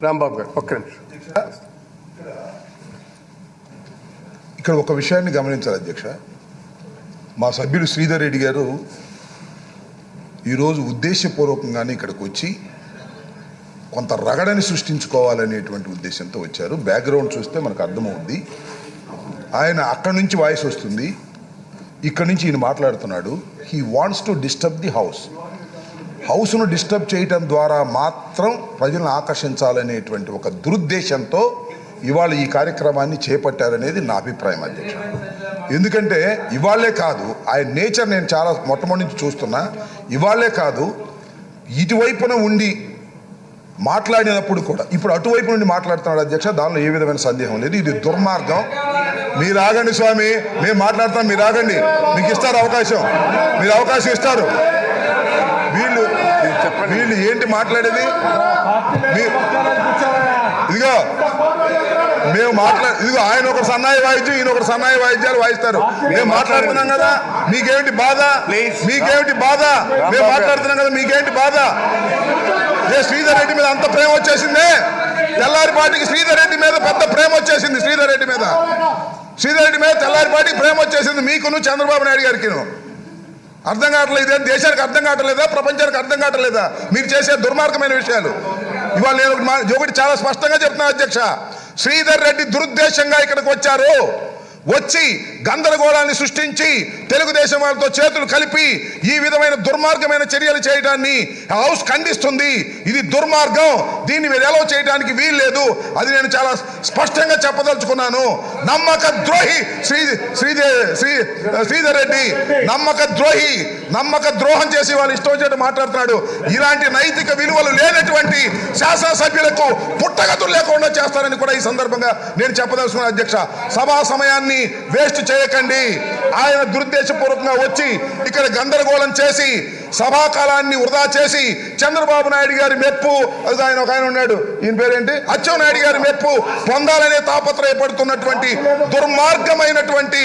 రాంబాబు గారు ఒక్క నిమిషం. ఇక్కడ ఒక విషయాన్ని గమనించాలి అధ్యక్ష. మా సభ్యులు శ్రీధర్ రెడ్డి గారు ఈరోజు ఉద్దేశపూర్వకంగానే ఇక్కడికి వచ్చి కొంత రగడని సృష్టించుకోవాలనేటువంటి ఉద్దేశంతో వచ్చారు. బ్యాక్గ్రౌండ్ చూస్తే మనకు అర్థమవుద్ది. ఆయన అక్కడి నుంచి వాయిస్ వస్తుంది, ఇక్కడి నుంచి ఈయన మాట్లాడుతున్నాడు. He wants to disturb the హౌస్ను డిస్టర్బ్ చేయటం ద్వారా మాత్రం ప్రజలను ఆకర్షించాలనేటువంటి ఒక దురుద్దేశంతో ఇవాళ ఈ కార్యక్రమాన్ని చేపట్టారనేది నా అభిప్రాయం అధ్యక్ష. ఎందుకంటే ఇవాళ్లే కాదు, ఆయన నేచర్ నేను చాలా మొట్టమొదటి నుంచి చూస్తున్నా. ఇవాళ్లే కాదు, ఇటువైపున ఉండి మాట్లాడినప్పుడు కూడా ఇప్పుడు అటువైపు నుండి మాట్లాడుతున్నాడు అధ్యక్ష. దానిలో ఏ విధమైన సందేహం లేదు. ఇది దుర్మార్గం. మీరు ఆగండి స్వామి, మేము మాట్లాడతాం, మీరు ఆగండి. మీకు ఇస్తారు అవకాశం, మీరు అవకాశం ఇస్తారు. వీళ్ళు ఏంటి మాట్లాడేది? ఇదిగో మేము ఇదిగో ఆయన ఒక సన్నాయి వాయిద్యం, ఈయన ఒక సన్నాయి వాయిద్యాలు వాయిస్తారు. మేము మాట్లాడుతున్నాం కదా, మీకేమిటి బాధ? మీకేమిటి బాధ? మేము మాట్లాడుతున్నాం కదా, మీకేంటి బాధ? శ్రీధర్ రెడ్డి మీద అంత ప్రేమ వచ్చేసిందే. తెల్లారిపాటికి శ్రీధర్ రెడ్డి మీద పెద్ద ప్రేమ వచ్చేసింది. శ్రీధర్ రెడ్డి మీద తెల్లారిపాటికి ప్రేమ వచ్చేసింది. మీకును చంద్రబాబు నాయుడు గారికి అర్థం కావట్లేదు. ఇదేం దేశానికి అర్థం కావట్లేదా? ప్రపంచానికి అర్థం కావట్లేదా మీరు చేసే దుర్మార్గమైన విషయాలు? ఇవాళ నేను ఒకటి చాలా స్పష్టంగా చెప్తున్నా అధ్యక్ష. శ్రీధర్ రెడ్డి దురుద్దేశంగా ఇక్కడికి వచ్చి గందరగోళాన్ని సృష్టించి తెలుగుదేశం వాళ్ళతో చేతులు కలిపి ఈ విధమైన దుర్మార్గమైన చర్యలు చేయడాన్ని హౌస్ ఖండిస్తుంది. ఇది దుర్మార్గం, దీన్ని మీరు ఎలా చేయడానికి వీల్లేదు. అది నేను చాలా స్పష్టంగా చెప్పదలుచుకున్నాను. నమ్మక ద్రోహి శ్రీధర్ రెడ్డి నమ్మక ద్రోహం చేసి వాళ్ళు ఇష్టం వచ్చేట్టు మాట్లాడుతున్నాడు. ఇలాంటి నైతిక విలువలు లేనటువంటి శాసనసభ్యులకు పుట్టగతులు లేకుండా చేస్తారని కూడా ఈ సందర్భంగా నేను చెప్పదలుచుకున్నాను అధ్యక్ష. సభా సమయాన్ని వేస్ట్ చేయకండి. ఆయన దురుద్దేశపూర్వకంగా వచ్చి ఇక్కడ గందరగోళం చేసి సభాకాలాన్ని వృధా చేసి చంద్రబాబు నాయుడు గారి మెప్పు, ఆయన ఒక ఆయన ఉన్నాడు, ఈయన పేరేంటి, అచ్చెన్నాయుడు గారి మెప్పు పొందాలనే తాపత్రయపడుతున్నటువంటి దుర్మార్గమైనటువంటి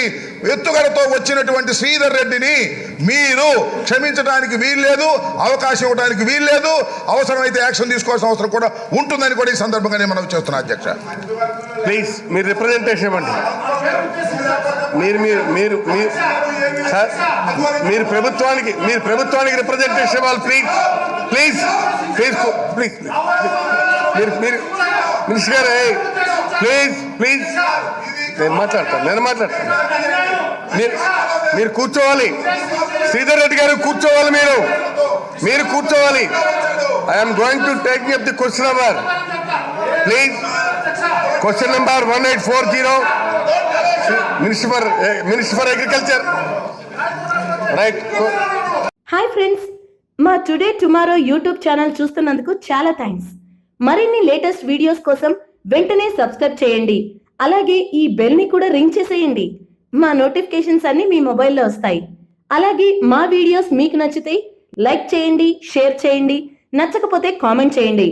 ఎత్తుగడతో వచ్చినటువంటి శ్రీధర్ రెడ్డిని మీరు క్షమించడానికి వీల్లేదు, అవకాశం ఇవ్వడానికి వీల్లేదు. అవసరమైతే యాక్షన్ తీసుకోవాల్సిన అవసరం కూడా ఉంటుందని కూడా ఈ సందర్భంగా నేను మనవి చేస్తున్నా అధ్యక్ష. ప్లీజ్ మీరు రిప్రజెంటేషన్ ఇవ్వండి. మీరు ప్రభుత్వానికి రిప్రజెంటేషన్ ఇవ్వాలి. ప్లీజ్ మీరు మినిస్టర్ గారు ప్లీజ్ నేను మాట్లాడతాను. మీరు కూర్చోవాలి. శ్రీధర్ రెడ్డి గారు కూర్చోవాలి. మీరు కూర్చోవాలి. I'm going to take up the question number. Please question number 1840 minister for agriculture. Right. Hi friends, మా టుడే టుమారో యూట్యూబ్ ఛానల్ చూస్తున్నందుకు చాలా థ్యాంక్స్. మరిన్ని లేటెస్ట్ వీడియోస్ కోసం వెంటనే సబ్స్క్రైబ్ చేయండి. అలాగే ఈ బెల్ ని కూడా రింగ్ చేసేయండి. మా నోటిఫికేషన్స్ అన్ని మీ మొబైల్లో వస్తాయి. అలాగే మా వీడియోస్ మీకు నచ్చితే లైక్ చేయండి, షేర్ చేయండి, నచ్చకపోతే కామెంట్ చేయండి.